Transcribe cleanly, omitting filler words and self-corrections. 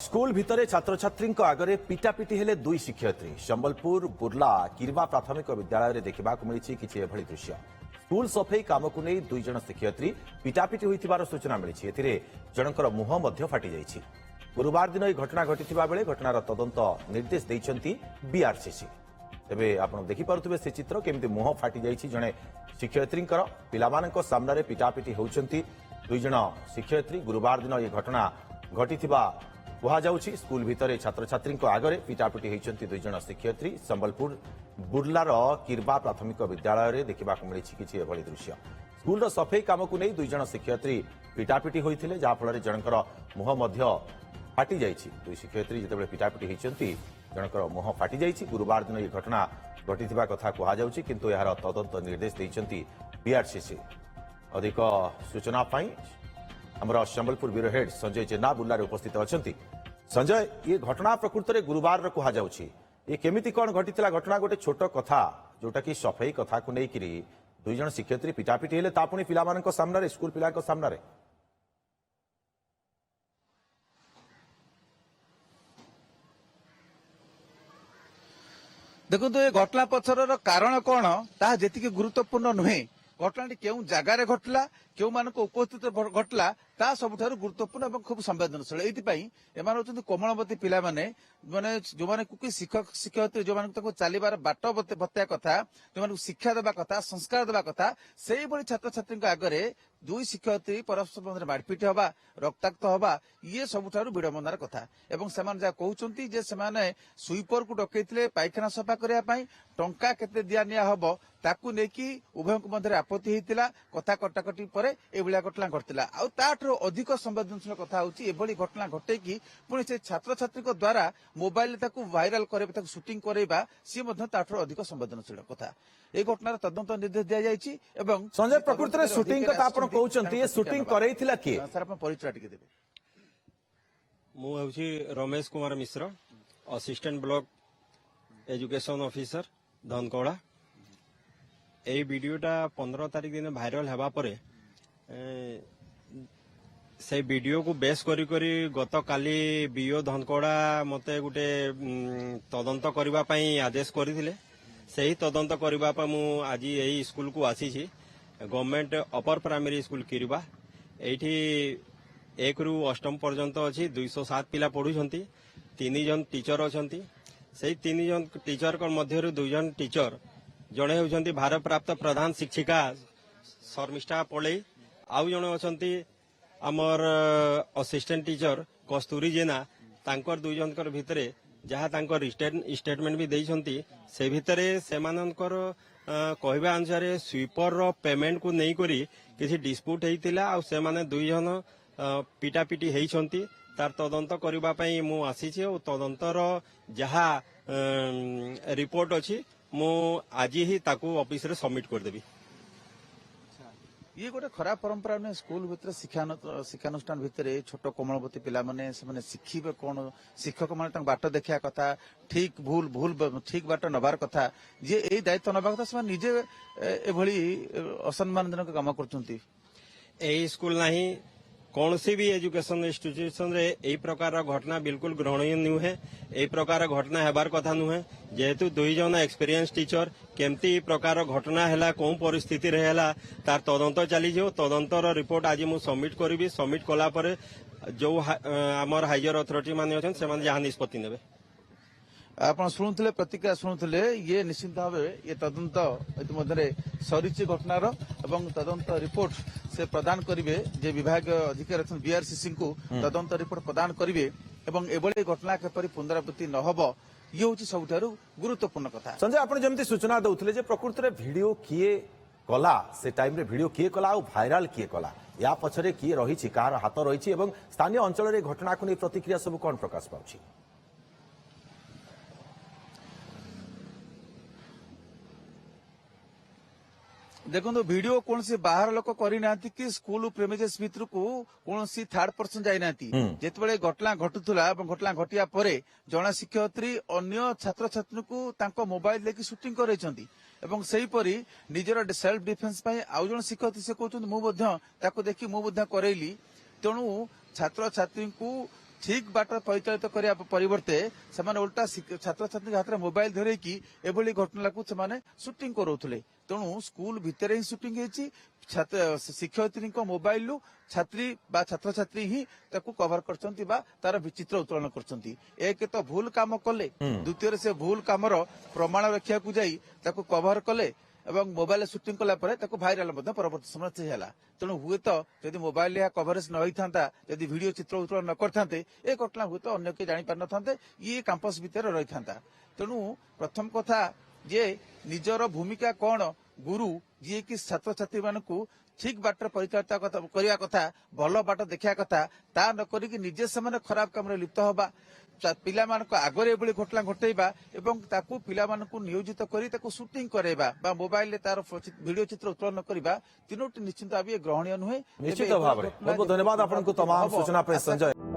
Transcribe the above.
School भितर छात्र छात्री आगे पिटापिटी हेले दुई शिक्षयित्री संबलपुर बुर्ला किरवा प्राथमिक विद्यालय में देखा मिली किसी एभली दृश्य। स्कूल सफेई काम को नहीं दुई जन शिक्षयित्री पिटापिटी होइथिबार सूचना मिली। एथिरे जनकर मुह मध्य फाटी जाइछि। गुरुवार दिन यह घटना घटिथिबा बेले घटनार तदंत निर्देश दैछंती बीआरसीसी। तेबे आपण देखि पारुथिबे से चित्र केमिति मुह फाटी जाइछि। जणे शिक्षयित्रींकर पिलामानक सामने पिटापिटी होउछंती दुई जन शिक्षयित्री। गुरुवार दिन यह घटना घटिथिबा कुहाଯାଉଛି। स्कूल भितर छात्र छात्री आगे पिटापिटी होती दुई जन शिक्षयित्री संबलपुर बुर्लार किरवा प्राथमिक विद्यालय में देखा मिली किसी एभली दृश्य। स्कूल सफेई काम को नहीं दुई जन शिक्षयित्री पिटापिटी होते जहाँफल जनकर मुह फाटी जाइछि। दुई शिक्षयित्री जिते पिटापिटी होती जनकर मुह फाटी जाइछि। गुरुवार दिन यह घटना घटिथिबा कथा कुहाଯାଉଛି किंतु यार तदंत निर्देश दैछंती बीआरसीसी। अधिक सूचना पाई आमर संबलपुर ब्यूरो हेड संजय जेना बुर्लारे उपस्थित अछंती। संजय, ये घटना प्रकृत में गुरुवार कुहाଯାଉଛି। ये केमिति कौन घटिथिला घटना? गोटे छोट कथा जोटा कि सफेई कथा को लेकर दुई जन शिक्षयित्री पिटापिटी हेले ता पुणी पिलामानक सामने स्कूल पिलाक सामने। देखो ये घटना पछर कारण कौन ताहा जेतिके गुरुत्वपूर्ण नुहे। घटनाटी केउं जगार घटला केउ मानक उपस्थित घटला ता सबुठारु गुरुत्वपूर्ण और खूब संवेदनशील। एथिपाई एमान होचंती कोमलमती पिला माने जो माने कुकी शिक्षक शिक्षयित्री जो माने ताको चालिबार बाट बत्या कथा जो माने शिक्षा देबा कथा संस्कार देबा कथा सेही भली छात्र छात्री आगे दुई शिक्षयित्री परस्पर मध्य मारपिट हवा रक्ताक्त हवा ये सबुठारु विडंबनार कथा। एवं सेमान जा कहउचंती जे सेमाने स्वीपर को डकैथिले पायखाना सफा करिया पई टंका केते दिया निया हबो ताकू नेकी उभयक मध्य आपत्ति हेतिला कथा कटाकटी परे एभलिया घटना घटिला। आ ताठरो अधिक संवेदनशील कथा होची एभली घटना घटे कि पुणी से छात्र छात्री द्वारा मोबाइल ताकू वायरल करबा ताकू शूटिंग करबा सी मध्य ताठरो अधिक संवेदनशील कथा। ए घटनार तदंत निर्देश दिया जायछि। एवं संजय प्रकृत में शूटिंग कथा आपण कहउचंती ये शूटिंग करैथिला कि सर आपण परिचय टिके देबे। मु होची Ramesh Kumar Mishra assistant block education officer धनकोड़ा। ए वीडियोटा 15 तारिख दिन भाइराल हेबा परे से वीडियो को बेस करी करी गत काली बीओ धनकोड़ा मते गुटे तदंत करबा पई आदेश करथिले। सही तदंत करबा पई मु आज एही स्कूल को आसीछि। गवर्नमेंट अपर प्राइमरी स्कूल किरवा एठी 1 रु 8 पर्यंत अछि 207 पिला पढुछंती। 3 जन टीचर अछंती। सेही 3 जन टीचर को मध्यरु 2 जन टीचर जणे होछंती भारप्राप्त प्रधान शिक्षिका शर्मिष्ठा पळई आउ जणे अछंती आमर असिस्टेंट टीचर कस्तूरी जेना। तांकर 2 जनकर भितरे जहाँ तांकर स्टेटमेंट भी देइछंती से भितरे सेमानकर कहबा अनुसार स्वीपर रो पेमेंट को नहीं करी किसी डिस्प्यूट हेतिला आ सेमाने 2 जन पिटापिटी हेइछंती। तार तदंत करबा पई मु आसीछि ओ तदंतर जहाँ रिपोर्ट अछि मु आज ही ताकू ऑफिस रे सबमिट कर देबी। ये गोटे खराब परंपरा ने स्कूल भितर शिक्षानुष्ठान भितर छोट कोमलवती पिला माने से शिखिबे कौन शिक्षक माने बाट देखा कथा ठीक भूल भूल ठीक बाट नबार कथा जे ए दायित्व नबा कथा से निजे एभली असम्मानजनक काम करछंती। ए स्कूल नाही कौन सी भी एजुकेशन इंस्टीट्यूशन रे ए प्रकार घटना बिल्कुल ग्रहणीय नुहे। ए प्रकार घटना हेबार कथा नुहे जेहेतु 2 जन एक्सपीरियंस टीचर केमती प्रकार घटना हैला कौन परिस्थिति रे हैला तार तदंत चली जो तदंतर रिपोर्ट आज मु सबमिट करिवि। सबमिट कला परे जो आमर हाइजर अथॉरिटी माने अछन से माने जहां निष्पत्ति नेबे। आपण शुणुले प्रतिक्रिया शुणुले ये निश्चित भाव ये तदंत इतिमध्य सरीची घटनार एवं तदंत रिपोर्ट से प्रदान करिवे जे विभाग अधिकारी अछन बीआरसीसी को तदंत रिपोर्ट प्रदान करिवे एवं एभली घटना केपरि पुनरावृत्ति न होबो ये होची सबुठारु गुरुत्वपूर्ण कथा। संजय आपण जेमती सूचना दउथिले जे प्रकृत रे वीडियो किए कला से टाइम रे वीडियो किए कला और भाइराल किए कला या पछरे किए रहिछि कार हाथ रहिछि एवं स्थानीय अंचल रे घटना को नै प्रतिक्रिया सब कोन प्रकाश पाउछि? देखो वीडियो कौन सी बाहर लोक करना कि स्कूल प्रेमिजेस भितर को कौन सी थर्ड पर्सन जाइना जिते घटना घटुला घटना घटिया परे जड़े शिक्षयित्री अन्य छात्र छात्री को मोबाइल लेकिन शूटिंग कराई सेहीपरि निजर सेल्फ डिफेन्स आउ जन शिक्षयित्री से कहते देखी करैली तेणु छात्र छात्री को ଠିକ ବାଟ ପରିଚାଳିତ କରିବା ପରିବର୍ତ୍ତେ ସେମାନେ ଓଲଟା ଛାତ୍ରଛାତ୍ରୀଙ୍କ ହାତରେ ମୋବାଇଲ ଧରେଇକି ଏଭଳି ଘଟଣାକୁ ସେମାନେ ସୁଟିଂ କରାଉଥିଲେ। ତେଣୁ ସ୍କୁଲ ଭିତରେ ହିଁ ସୁଟିଂ ହେଇଛି। ଶିକ୍ଷୟିତ୍ରୀଙ୍କ ମୋବାଇଲରୁ ଛାତ୍ରୀ ବା ଛାତ୍ରଛାତ୍ରୀ ହିଁ ତାକୁ କଭର କରିଛନ୍ତି ବା ତାର ଚିତ୍ର ଉତ୍ତୋଳନ କରିଛନ୍ତି। ଏକ ତ ଭୁଲ କାମ କଲେ, ଦ୍ୱିତୀୟରେ ସେ ଭୁଲ କାମର ପ୍ରମାଣ ରଖିବାକୁ ଯାଇ ତାକୁ କଭର କଲେ ଏବଂ ମୋବାଇଲ ସୁଟିଂ କଲା ପରେ ତାକୁ ଭାଇରାଲ ମଧ୍ୟ ପରବର୍ତ୍ତୀ ସମୟରେ ହେଲା। ତେଣୁ ହୁଏତ ଯଦି ମୋବାଇଲ ଏହା କଭରେଜ ନ ହେଇଥାନ୍ତା, ଯଦି ଭିଡିଓ ଚିତ୍ର ଉତ୍ତୋଳନ ନ କରିଥାନ୍ତେ, ଏ ଘଟଣା ହୁଏତ ଅନ୍ୟ କେହି ଜାଣିପାରିନଥାନ୍ତେ, ଇଏ କ୍ୟାମ୍ପସ ଭିତରେ ରହିଥାନ୍ତା। ତେଣୁ ପ୍ରଥମ କଥା ଯେ ନିଜର ଭୂମିକା କଣ, ଗୁରୁ ଯିଏକି ଛାତ୍ରଛାତ୍ରୀ ମାନଙ୍କୁ ଠିକ ବାଟରେ ପରିଚାଳିତ କରିବା କଥା, ଭଲ ବାଟ ଦେଖିବା କଥା, ତା ନ କରିକି ନିଜେ ସେମାନେ ଖରାପ କାମରେ ଲିପ୍ତ ହେବା, ପିଲାମାନଙ୍କ ଆଗରେ ଏଭଳି ଘଟଣା ଘଟେଇବା ଏବଂ ତାକୁ ପିଲାମାନଙ୍କୁ ନିୟୋଜିତ କରି ତାକୁ ସୁଟିଂ କରାଇବା ବା ମୋବାଇଲରେ ତାର ଭିଡିଓ ଚିତ୍ର ଉତ୍ତୋଳନ କରିବା, ତିନୋଟି ନିଶ୍ଚିତ ଭାବେ ଗ୍ରହଣୀୟ ନୁହେଁ। ନିଶ୍ଚିତ ଭାବରେ ବହୁତ ଧନ୍ୟବାଦ ଆପଣଙ୍କୁ ତମାମ ସୂଚନା ପାଇଁ ସଞ୍ଜୟ।